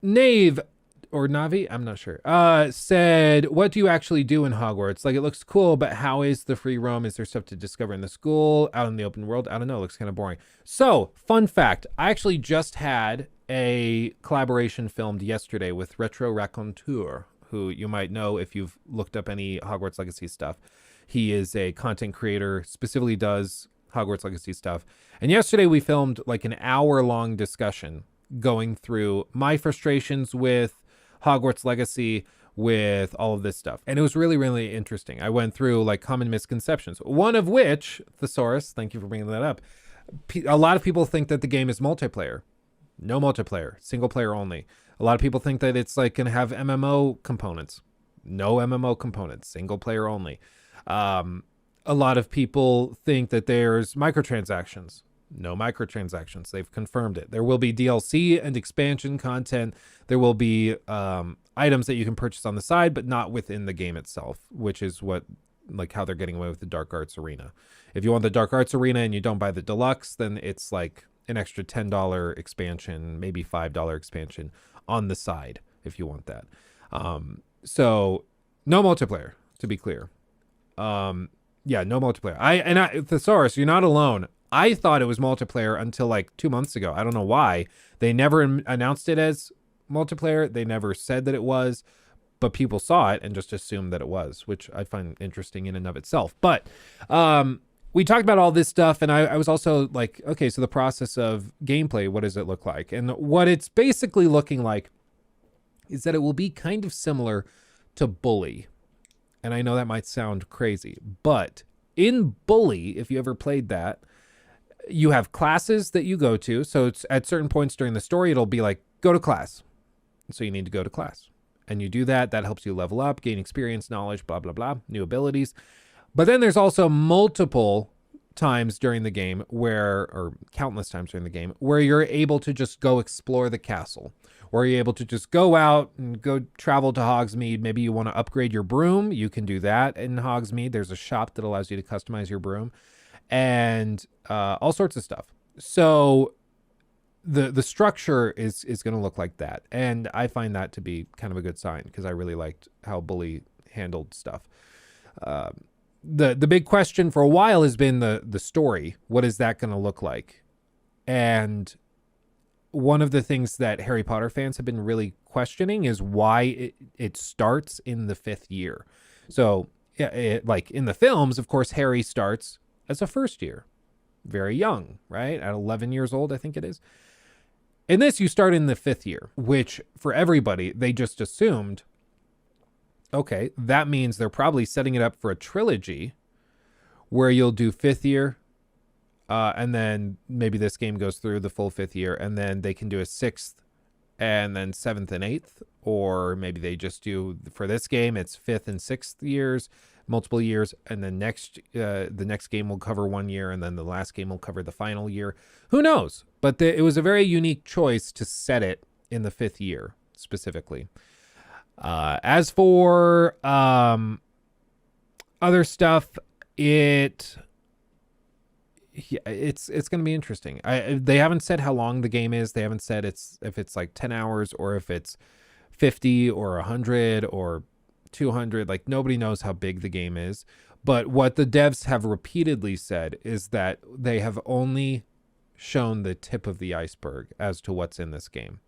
Nave or Navi, I'm not sure, said, what do you actually do in Hogwarts? Like, it looks cool, but how is the free roam? Is there stuff to discover in the school, out in the open world? I don't know. It looks kind of boring. So, fun fact, I actually just had a collaboration filmed yesterday with Retro Raconteur, who you might know if you've looked up any Hogwarts Legacy stuff. He is a content creator, specifically does Hogwarts Legacy stuff. And yesterday we filmed like an hour-long discussion going through my frustrations with Hogwarts Legacy, with all of this stuff. And it was really, really interesting. I went through like common misconceptions, one of which, Thesaurus, thank you for bringing that up. A lot of people think that the game is multiplayer. No multiplayer, single player only. A lot of people think that it's like going to have MMO components. No MMO components, single player only. A lot of people think that there's microtransactions. No microtransactions. They've confirmed it. There will be DLC and expansion content. There will be items that you can purchase on the side, but not within the game itself, which is what, like, how they're getting away with the Dark Arts Arena. If you want the Dark Arts Arena and you don't buy the deluxe, then it's like an extra $10 expansion, maybe $5 expansion on the side if you want that. So no multiplayer, to be clear. Yeah, no multiplayer. Thesaurus, you're not alone. I thought it was multiplayer until like 2 months ago. I don't know why. They never announced it as multiplayer. They never said that it was, but people saw it and just assumed that it was, which I find interesting in and of itself. But we talked about all this stuff, and I was also like, okay, so the process of gameplay, what does it look like? And what it's basically looking like is that it will be kind of similar to Bully. And I know that might sound crazy, but in Bully, if you ever played that, you have classes that you go to. So it's at certain points during the story, it'll be like, go to class. So you need to go to class. And you do that. That helps you level up, gain experience, knowledge, blah, blah, blah, new abilities. But then there's also multiple times during the game or countless times during the game, where you're able to just go explore the castle. Or you're able to just go out and go travel to Hogsmeade. Maybe you want to upgrade your broom. You can do that in Hogsmeade. There's a shop that allows you to customize your broom. And all sorts of stuff. So the structure is going to look like that. And I find that to be kind of a good sign, because I really liked how Bully handled stuff. The big question for a while has been the story. What is that going to look like? And one of the things that Harry Potter fans have been really questioning is why it starts in the 5th year. So yeah, like in the films, of course, Harry starts as a first year, very young, right? At 11 years old, I think it is. In this, you start in the 5th year, which for everybody, they just assumed, okay, that means they're probably setting it up for a trilogy where you'll do 5th year, and then maybe this game goes through the full 5th year, and then they can do a 6th and then 7th and 8th, or maybe they just do, for this game, it's 5th and 6th years, multiple years, and then the next game will cover 1 year, and then the last game will cover the final year. Who knows? But it was a very unique choice to set it in the 5th year specifically. As for other stuff, it's going to be interesting. They haven't said how long the game is. They haven't said if it's like 10 hours or if it's 50 or 100 or 200. Like, nobody knows how big the game is. But what the devs have repeatedly said is that they have only shown the tip of the iceberg as to what's in this game,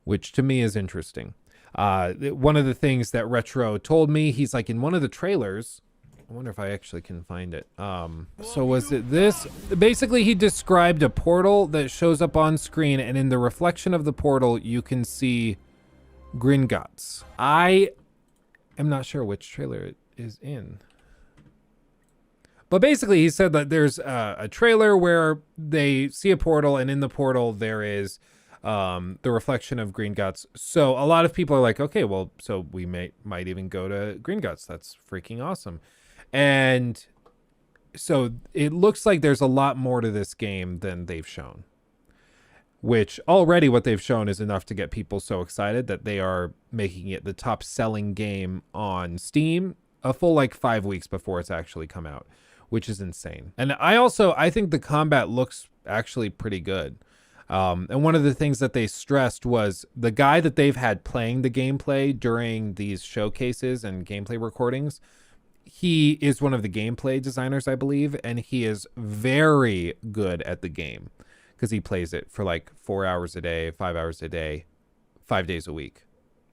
which to me is interesting. One of the things that Retro told me, he's like, in one of the trailers, I wonder if I actually can find it. So was it this? Basically, he described a portal that shows up on screen, and in the reflection of the portal, you can see Gringotts. I am not sure which trailer it is in. But basically, he said that there's a trailer where they see a portal, and in the portal, there is the reflection of Gringotts. So a lot of people are like, okay, well, so we might even go to Gringotts. That's freaking awesome. And so it looks like there's a lot more to this game than they've shown, which already what they've shown is enough to get people so excited that they are making it the top selling game on Steam a full like 5 weeks before it's actually come out, which is insane. And I think the combat looks actually pretty good. And one of the things that they stressed was the guy that they've had playing the gameplay during these showcases and gameplay recordings. He is one of the gameplay designers, I believe, and he is very good at the game because he plays it for like 4 hours a day, 5 hours a day, 5 days a week.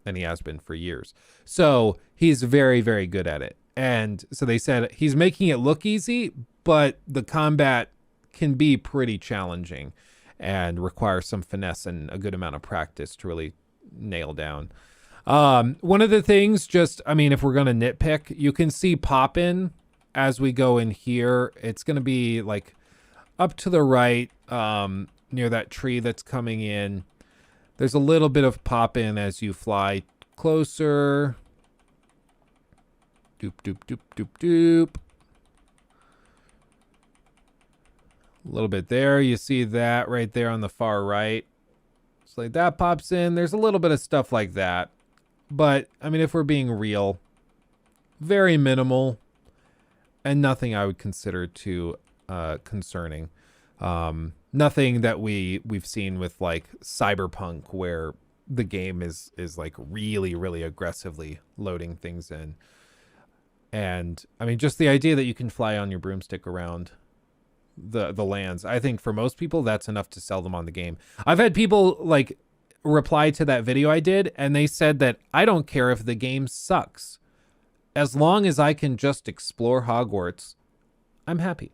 And he has been for years. So he's very, very good at it. And so they said he's making it look easy, but the combat can be pretty challenging and require some finesse and a good amount of practice to really nail down. One of the things, just, I mean, if we're going to nitpick, you can see pop-in as we go in here. It's going to be like up to the right, near that tree that's coming in. There's a little bit of pop-in as you fly closer. Doop, doop, doop, doop, doop. A little bit there. You see that right there on the far right. So like that pops in. There's a little bit of stuff like that. But, I mean, if we're being real, very minimal and nothing I would consider too concerning. Nothing that we've seen with like Cyberpunk where the game is like really, really aggressively loading things in. And I mean, just the idea that you can fly on your broomstick around the lands, I think for most people, that's enough to sell them on the game. I've had people like reply to that video I did, and they said that I don't care if the game sucks. As long as I can just explore Hogwarts, I'm happy.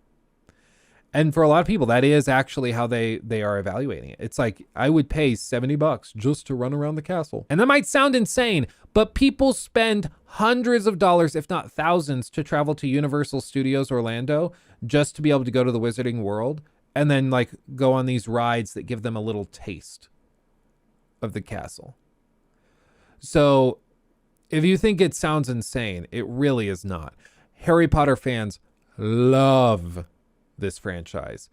And for a lot of people, that is actually how they are evaluating it. It's like, I would pay $70 just to run around the castle. And that might sound insane, but people spend hundreds of dollars, if not thousands, to travel to Universal Studios Orlando just to be able to go to the Wizarding World and then like go on these rides that give them a little taste of the castle. So if you think it sounds insane, it really is not. Harry Potter fans love this franchise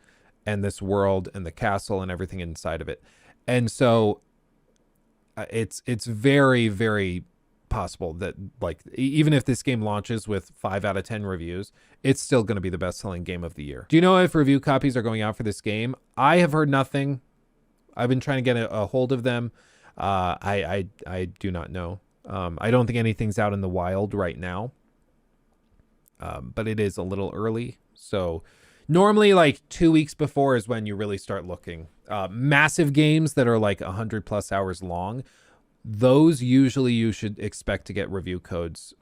and this world and the castle and everything inside of it. And so it's very, very possible that like even if this game launches with 5 out of 10 reviews, it's still going to be the best-selling game of the year. Do you know if review copies are going out for this game? I have heard nothing. I've been trying to get a hold of them. I do not know. I don't think anything's out in the wild right now. But it is a little early. So normally like 2 weeks before is when you really start looking. Massive games that are like 100+ hours long, those usually you should expect to get review codes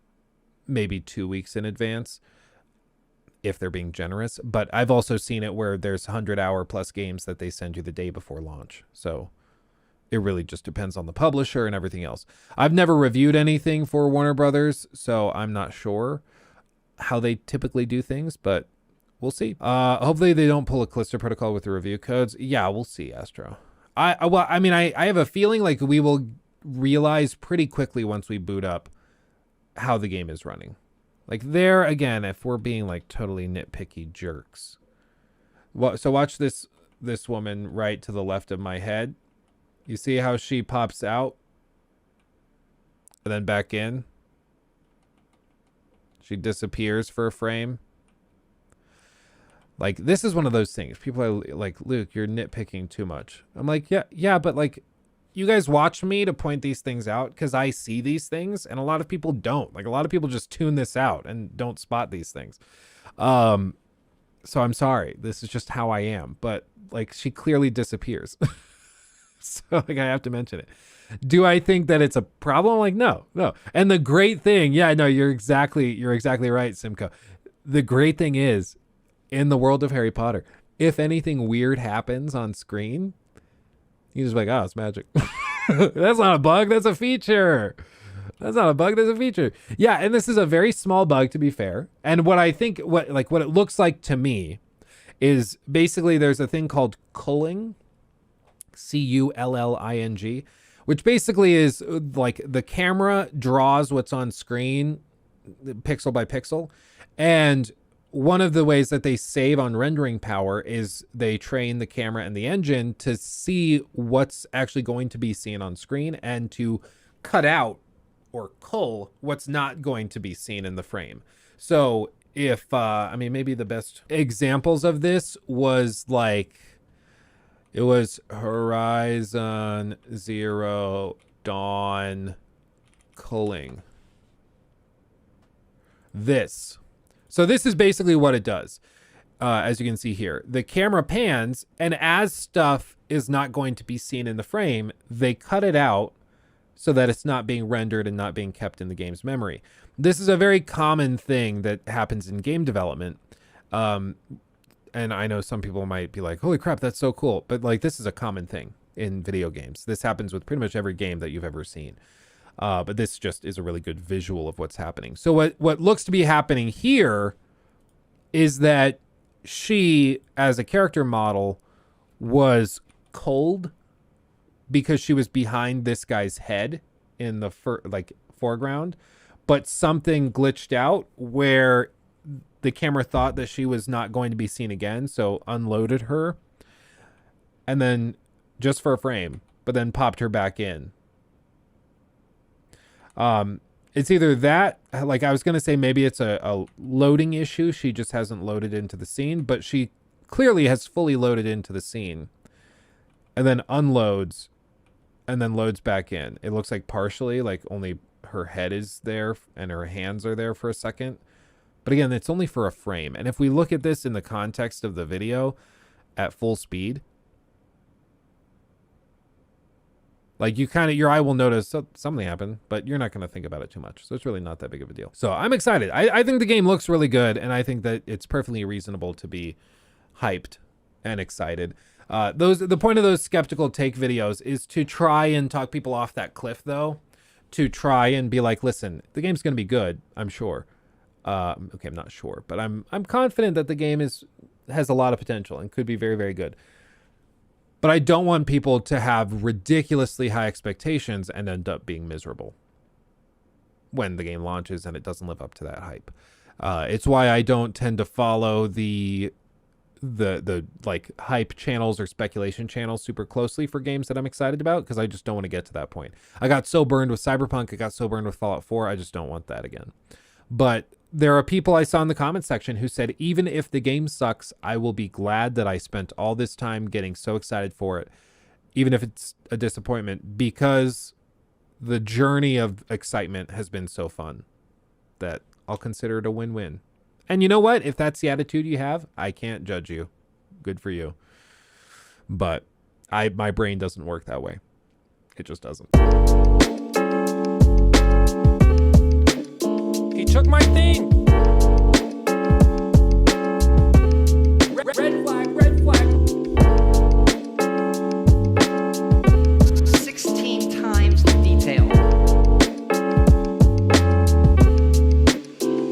maybe 2 weeks in advance if they're being generous. But I've also seen it where there's 100-hour+ games that they send you the day before launch. So it really just depends on the publisher and everything else. I've never reviewed anything for Warner Brothers, so I'm not sure how they typically do things, but we'll see. Hopefully they don't pull a Callisto Protocol with the review codes. Yeah, we'll see, Astro. I have a feeling like we will realize pretty quickly once we boot up how the game is running. Like there, again, if we're being like totally nitpicky jerks. Well, so watch this woman right to the left of my head. You see how she pops out and then back in? She disappears for a frame. Like, this is one of those things. People are like, Luke, you're nitpicking too much. I'm like, yeah, but like, you guys watch me to point these things out because I see these things, and a lot of people don't. Like, a lot of people just tune this out and don't spot these things. So I'm sorry. This is just how I am. But like, she clearly disappears. So like, I have to mention it. Do I think that it's a problem? Like, no. And the great thing, yeah, no, you're exactly right, Simco. The great thing is, in the world of Harry Potter, if anything weird happens on screen, you just like, oh, it's magic. That's not a bug. That's a feature. That's not a bug. That's a feature. Yeah. And this is a very small bug, to be fair. And what I think, what it looks like to me is basically there's a thing called culling, Culling, which basically is like the camera draws what's on screen pixel by pixel. And one of the ways that they save on rendering power is they train the camera and the engine to see what's actually going to be seen on screen and to cut out or cull what's not going to be seen in the frame. So if, maybe the best examples of this was like, It was Horizon Zero Dawn culling. This. So this is basically what it does. As you can see here, the camera pans, and as stuff is not going to be seen in the frame, they cut it out so that it's not being rendered and not being kept in the game's memory. This is a very common thing that happens in game development. And I know some people might be like, holy crap, that's so cool. But like, this is a common thing in video games. This happens with pretty much every game that you've ever seen. But this just is a really good visual of what's happening. So what looks to be happening here is that she, as a character model, was cold because she was behind this guy's head in the foreground, but something glitched out where the camera thought that she was not going to be seen again, so unloaded her, and then just for a frame, but then popped her back in. It's either that, like I was going to say, maybe it's a loading issue. She just hasn't loaded into the scene, but she clearly has fully loaded into the scene and then unloads and then loads back in. It looks like partially, like only her head is there and her hands are there for a second. But again, it's only for a frame. And if we look at this in the context of the video at full speed, like you kind of, your eye will notice something happened, but you're not going to think about it too much. So it's really not that big of a deal. So I'm excited. I think the game looks really good. And I think that it's perfectly reasonable to be hyped and excited. The point of those skeptical take videos is to try and talk people off that cliff, though, to try and be like, listen, the game's going to be good. I'm sure. Okay. I'm not sure, but I'm confident that the game has a lot of potential and could be very, very good. But I don't want people to have ridiculously high expectations and end up being miserable when the game launches and it doesn't live up to that hype. It's why I don't tend to follow the like hype channels or speculation channels super closely for games that I'm excited about, because I just don't want to get to that point. I got so burned with Cyberpunk. I got so burned with Fallout 4. I just don't want that again. But there are people I saw in the comment section who said, even if the game sucks, I will be glad that I spent all this time getting so excited for it, even if it's a disappointment, because the journey of excitement has been so fun that I'll consider it a win-win. And you know what? If that's the attitude you have, I can't judge you. Good for you. But my brain doesn't work that way. It just doesn't. He took my thing.